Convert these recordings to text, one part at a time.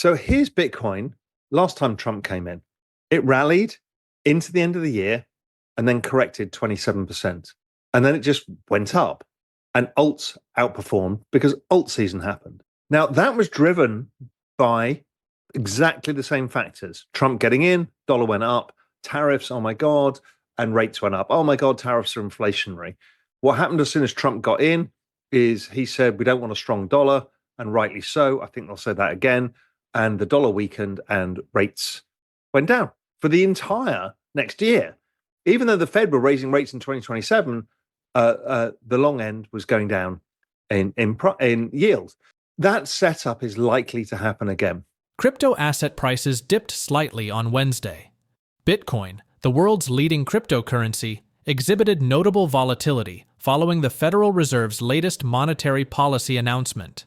So here's Bitcoin. Last time Trump came in, it rallied into the end of the year and then corrected 27%. And then it just went up. And alts outperformed because alt season happened. Now, that was driven by exactly the same factors. Trump getting in, dollar went up, tariffs, oh my God, and rates went up. Oh my God, tariffs are inflationary. What happened as soon as Trump got in is he said, we don't want a strong dollar, and rightly so. I think they'll say that again. And the dollar weakened and rates went down for the entire next year. Even though the Fed were raising rates in 2027, the long end was going down in yield. That setup is likely to happen again. Crypto asset prices dipped slightly on Wednesday. Bitcoin, the world's leading cryptocurrency, exhibited notable volatility following the Federal Reserve's latest monetary policy announcement.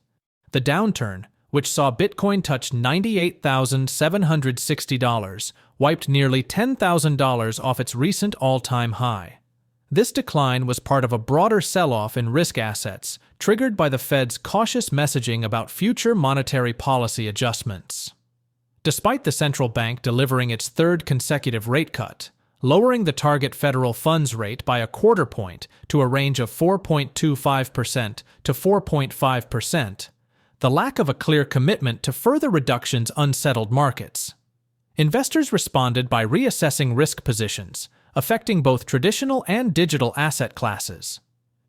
The downturn, which saw Bitcoin touch $98,760, wiped nearly $10,000 off its recent all-time high. This decline was part of a broader sell-off in risk assets, triggered by the Fed's cautious messaging about future monetary policy adjustments. Despite the central bank delivering its third consecutive rate cut, lowering the target federal funds rate by a quarter point to a range of 4.25% to 4.5%, the lack of a clear commitment to further reductions unsettled markets. Investors responded by reassessing risk positions, affecting both traditional and digital asset classes.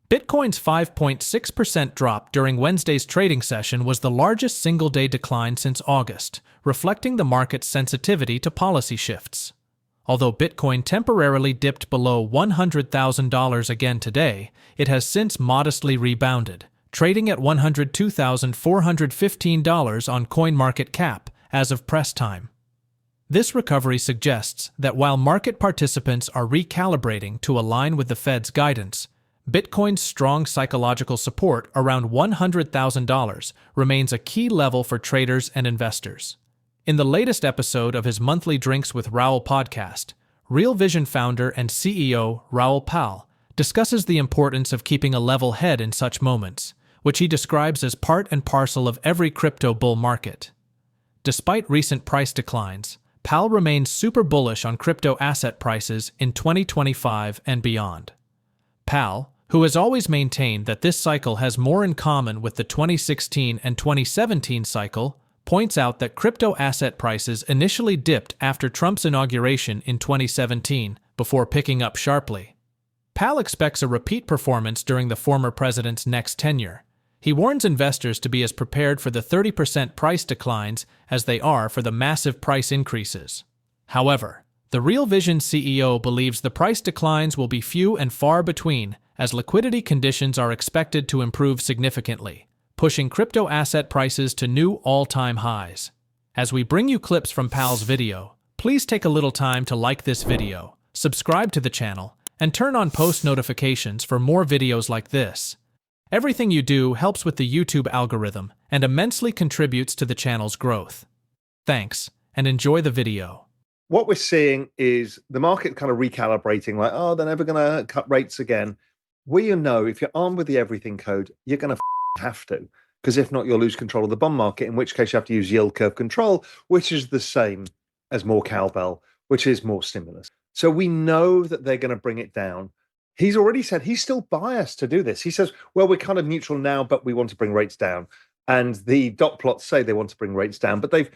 Bitcoin's 5.6% drop during Wednesday's trading session was the largest single-day decline since August, reflecting the market's sensitivity to policy shifts. Although Bitcoin temporarily dipped below $100,000 again today, it has since modestly rebounded, trading at $102,415 on CoinMarketCap as of press time. This recovery suggests that while market participants are recalibrating to align with the Fed's guidance, Bitcoin's strong psychological support around $100,000 remains a key level for traders and investors. In the latest episode of his monthly Drinks with Raoul podcast, Real Vision founder and CEO Raoul Pal discusses the importance of keeping a level head in such moments, which he describes as part and parcel of every crypto bull market. Despite recent price declines, Pal remains super bullish on crypto asset prices in 2025 and beyond. Pal, who has always maintained that this cycle has more in common with the 2016 and 2017 cycle, points out that crypto asset prices initially dipped after Trump's inauguration in 2017 before picking up sharply. Pal expects a repeat performance during the former president's next tenure. He warns investors to be as prepared for the 30% price declines as they are for the massive price increases. However, the Real Vision CEO believes the price declines will be few and far between as liquidity conditions are expected to improve significantly, pushing crypto asset prices to new all-time highs. As we bring you clips from Pal's video, please take a little time to like this video, subscribe to the channel, and turn on post notifications for more videos like this. Everything you do helps with the YouTube algorithm and immensely contributes to the channel's growth. Thanks, and enjoy the video. What we're seeing is the market kind of recalibrating, like, oh, they're never going to cut rates again. We know if you're armed with the everything code, you're going to have to, because if not, you'll lose control of the bond market, in which case you have to use yield curve control, which is the same as more cowbell, which is more stimulus. So we know that they're going to bring it down. He's already said he's still biased to do this. He says, well, we're kind of neutral now, but we want to bring rates down. And the dot plots say they want to bring rates down, but they've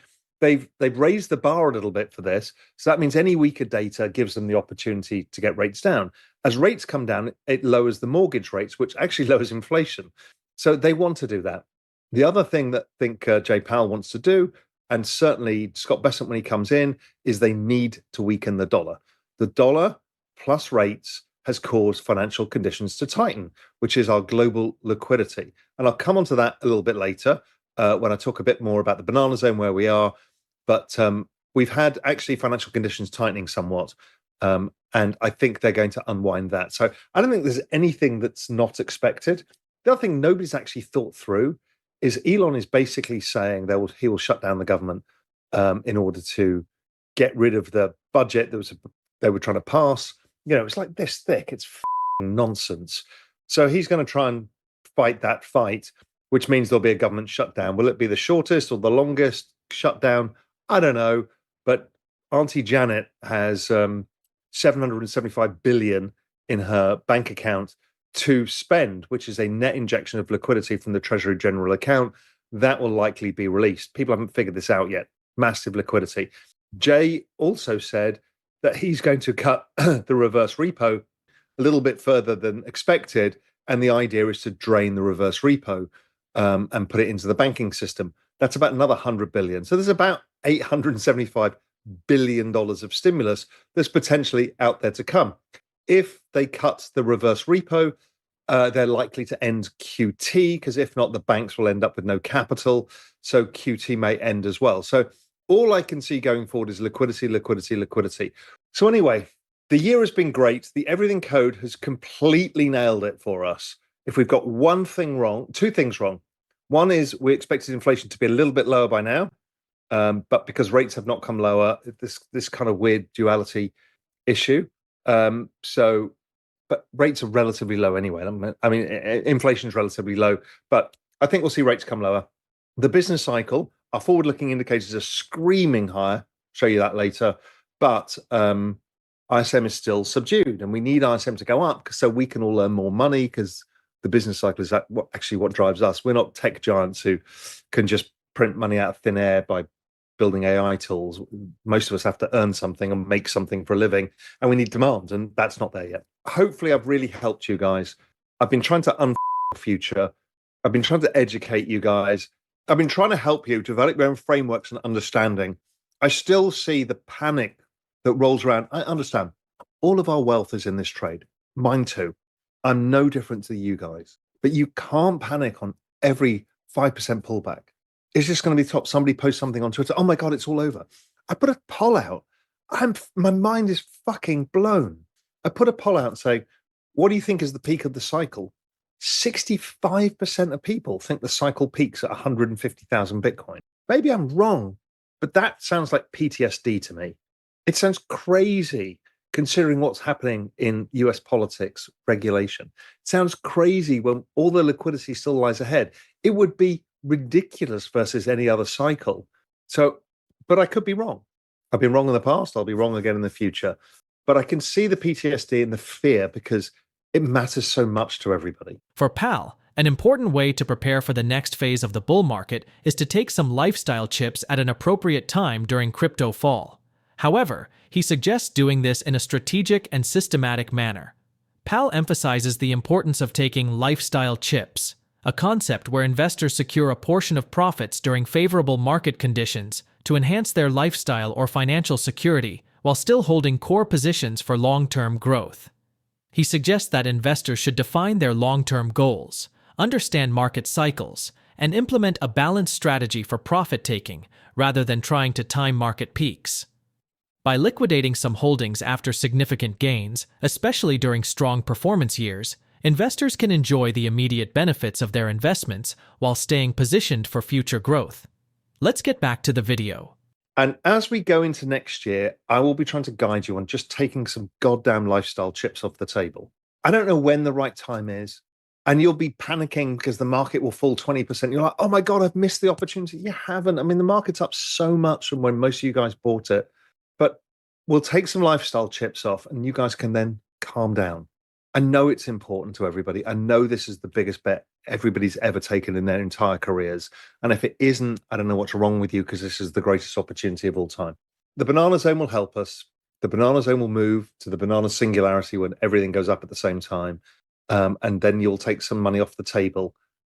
raised the bar a little bit for this. So that means any weaker data gives them the opportunity to get rates down. As rates come down, it lowers the mortgage rates, which actually lowers inflation. So they want to do that. The other thing that I think Jay Powell wants to do, and certainly Scott Bessent when he comes in, is they need to weaken the dollar. The dollar plus rates has caused financial conditions to tighten, which is our global liquidity. And I'll come onto that a little bit later when I talk a bit more about the banana zone where we are. But we've had actually financial conditions tightening somewhat. And I think they're going to unwind that. So I don't think there's anything that's not expected. The other thing nobody's actually thought through is Elon is basically saying he will shut down the government in order to get rid of the budget they were trying to pass. You know, it's like this thick. It's nonsense. So he's going to try and fight that fight, which means there'll be a government shutdown. Will it be the shortest or the longest? shut down? I don't know. But Auntie Janet has 775 billion in her bank account to spend, which is a net injection of liquidity from the Treasury General account. That will likely be released. People haven't figured this out yet. Massive liquidity. Jay also said that he's going to cut the reverse repo a little bit further than expected. And the idea is to drain the reverse repo and put it into the banking system. That's about another 100 billion. So there's about $875 billion of stimulus that's potentially out there to come. If they cut the reverse repo, they're likely to end QT, because if not, the banks will end up with no capital. So QT may end as well. So all I can see going forward is liquidity, liquidity, liquidity. So anyway, the year has been great. The Everything Code has completely nailed it for us. If we've got one thing wrong, two things wrong. One is we expected inflation to be a little bit lower by now, but because rates have not come lower, this kind of weird duality issue. But rates are relatively low anyway. I mean, inflation is relatively low, but I think we'll see rates come lower. The business cycle, our forward-looking indicators are screaming higher. Show you that later. But ISM is still subdued, and we need ISM to go up so we can all earn more money, because the business cycle is what drives us. We're not tech giants who can just print money out of thin air by building AI tools. Most of us have to earn something and make something for a living, and we need demand, and that's not there yet. Hopefully I've really helped you guys. I've been trying to the future. I've been trying to educate you guys. I've been trying to help you develop your own frameworks and understanding. I still see the panic that rolls around. I understand all of our wealth is in this trade. Mine too. I'm no different to you guys, but you can't panic on every 5% pullback. It's just going to be top. Somebody posts something on Twitter. Oh my God, it's all over. I put a poll out. My mind is fucking blown. I put a poll out saying, what do you think is the peak of the cycle? 65% of people think the cycle peaks at 150,000 Bitcoin. Maybe I'm wrong, but that sounds like PTSD to me. It sounds crazy considering what's happening in US politics, regulation. It sounds crazy when all the liquidity still lies ahead. It would be ridiculous versus any other cycle. So, but I could be wrong. I've been wrong in the past. I'll be wrong again in the future. But I can see the PTSD and the fear because it matters so much to everybody. For Pal, an important way to prepare for the next phase of the bull market is to take some lifestyle chips at an appropriate time during crypto fall. However, he suggests doing this in a strategic and systematic manner. Pal emphasizes the importance of taking lifestyle chips, a concept where investors secure a portion of profits during favorable market conditions to enhance their lifestyle or financial security while still holding core positions for long-term growth. He suggests that investors should define their long-term goals, understand market cycles, and implement a balanced strategy for profit-taking rather than trying to time market peaks. By liquidating some holdings after significant gains, especially during strong performance years, investors can enjoy the immediate benefits of their investments while staying positioned for future growth. Let's get back to the video. And as we go into next year, I will be trying to guide you on just taking some goddamn lifestyle chips off the table. I don't know when the right time is. And you'll be panicking because the market will fall 20%. You're like, oh my God, I've missed the opportunity. You haven't. I mean, the market's up so much from when most of you guys bought it. But we'll take some lifestyle chips off and you guys can then calm down. I know it's important to everybody. I know this is the biggest bet everybody's ever taken in their entire careers. And if it isn't, I don't know what's wrong with you, because this is the greatest opportunity of all time. The banana zone will help us. The banana zone will move to the banana singularity when everything goes up at the same time. And then you'll take some money off the table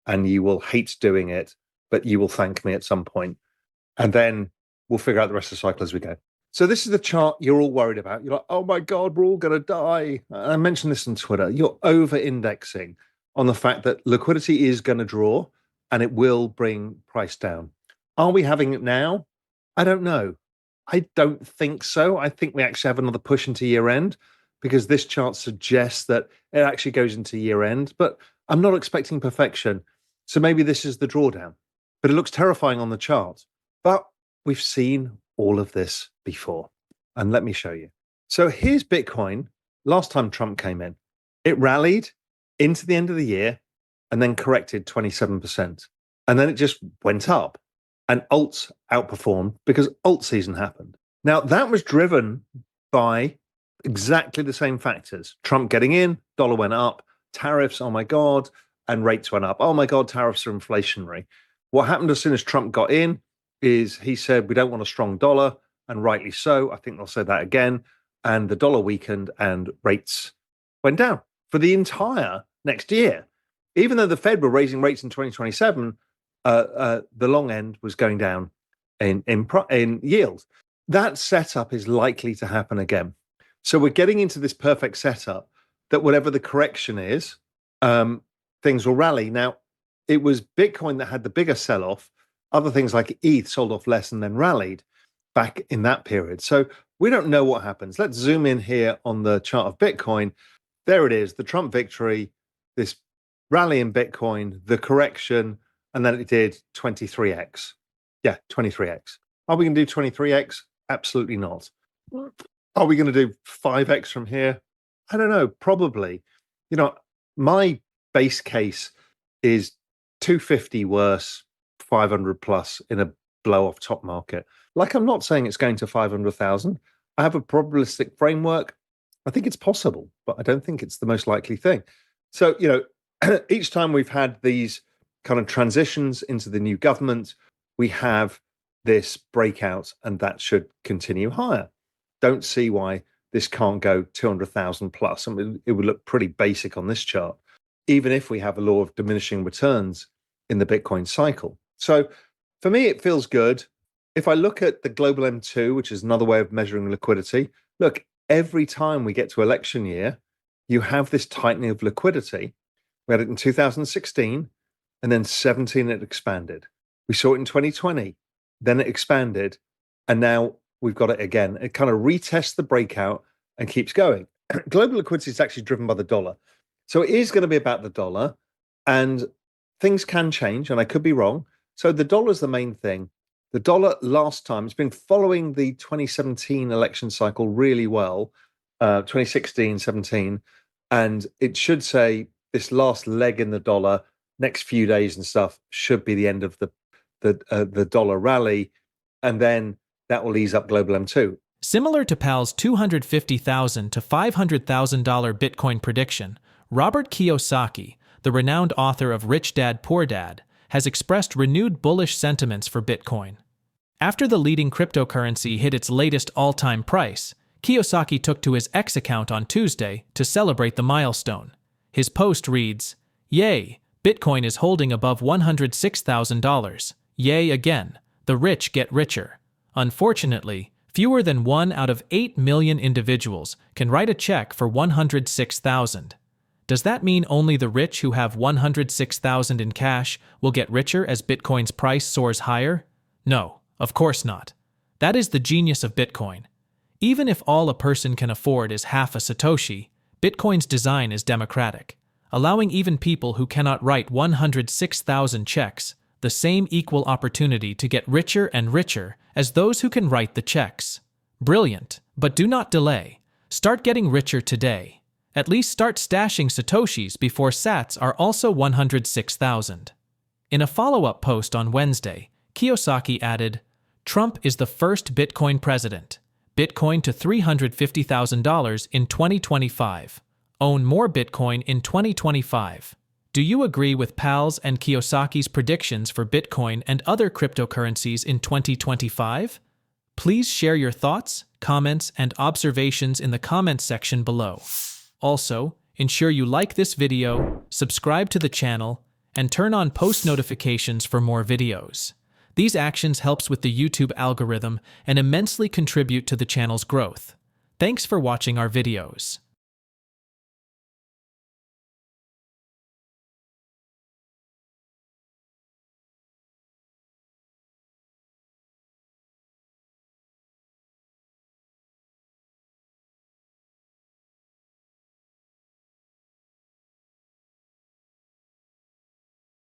and you will hate doing it, but you will thank me at some point. And then we'll figure out the rest of the cycle as we go. So this is the chart you're all worried about. You're like, oh my God, we're all going to die. I mentioned this on Twitter. You're over-indexing on the fact that liquidity is going to draw and it will bring price down. Are we having it now? I don't know. I don't think so. I think we actually have another push into year end because this chart suggests that it actually goes into year end, but I'm not expecting perfection. So maybe this is the drawdown, but it looks terrifying on the chart. But we've seen all of this before. And let me show you. So here's Bitcoin. Last time Trump came in, it rallied into the end of the year and then corrected 27%. And then it just went up. and alts outperformed because alt season happened. Now, that was driven by exactly the same factors. Trump getting in, dollar went up, tariffs, oh my God, and rates went up. Oh my God, tariffs are inflationary. What happened as soon as Trump got in is he said, we don't want a strong dollar, and rightly so. I think they'll say that again. And the dollar weakened and rates went down for the entire next year. Even though the Fed were raising rates in 2027, the long end was going down in yield. That setup is likely to happen again. So we're getting into this perfect setup that whatever the correction is, things will rally. Now, it was Bitcoin that had the bigger sell-off. Other things like ETH sold off less and then rallied back in that period. So we don't know what happens. Let's zoom in here on the chart of Bitcoin. There it is, the Trump victory, this rally in Bitcoin, the correction, and then it did 23x. Yeah, 23x. Are we going to do 23x? Absolutely not. Are we going to do 5x from here? I don't know, probably. You know, my base case is 250 worse, 500 plus in a blow off top market. Like, I'm not saying it's going to 500,000. I have a probabilistic framework. I think it's possible, but I don't think it's the most likely thing. So, you know, each time we've had these kind of transitions into the new government, we have this breakout, and that should continue higher. Don't see why this can't go 200,000 plus. I mean, it would look pretty basic on this chart, even if we have a law of diminishing returns in the Bitcoin cycle. So for me, it feels good. If I look at the global M2, which is another way of measuring liquidity, look, every time we get to election year, you have this tightening of liquidity. We had it in 2016, and then 17, it expanded. We saw it in 2020, then it expanded, and now we've got it again. It kind of retests the breakout and keeps going. Global liquidity is actually driven by the dollar. So it is going to be about the dollar, and things can change, and I could be wrong. So the dollar is the main thing. The dollar last time, it's been following the 2017 election cycle really well, 2016, 17, and it should say this last leg in the dollar, next few days and stuff, should be the end of the dollar rally, and then that will ease up global M2. Similar to Powell's $250,000 to $500,000 Bitcoin prediction, Robert Kiyosaki, the renowned author of Rich Dad Poor Dad, has expressed renewed bullish sentiments for Bitcoin. After the leading cryptocurrency hit its latest all-time price, Kiyosaki took to his X account on Tuesday to celebrate the milestone. His post reads, "Yay, Bitcoin is holding above $106,000. Yay again, the rich get richer. Unfortunately, fewer than 1 out of 8 million individuals can write a check for $106,000. Does that mean only the rich who have $106,000 in cash will get richer as Bitcoin's price soars higher? No, of course not. That is the genius of Bitcoin. Even if all a person can afford is half a Satoshi, Bitcoin's design is democratic, allowing even people who cannot write 106,000 checks the same equal opportunity to get richer and richer as those who can write the checks. Brilliant, but do not delay. Start getting richer today. At least start stashing Satoshis before sats are also 106,000. In a follow-up post on Wednesday, Kiyosaki added, "Trump is the first Bitcoin president. Bitcoin to $350,000 in 2025. Own more Bitcoin in 2025. Do you agree with Powell's and Kiyosaki's predictions for Bitcoin and other cryptocurrencies in 2025? Please share your thoughts, comments, and observations in the comments section below. Also, ensure you like this video, subscribe to the channel, and turn on post notifications for more videos. These actions helps with the YouTube algorithm and immensely contribute to the channel's growth. Thanks for watching our videos.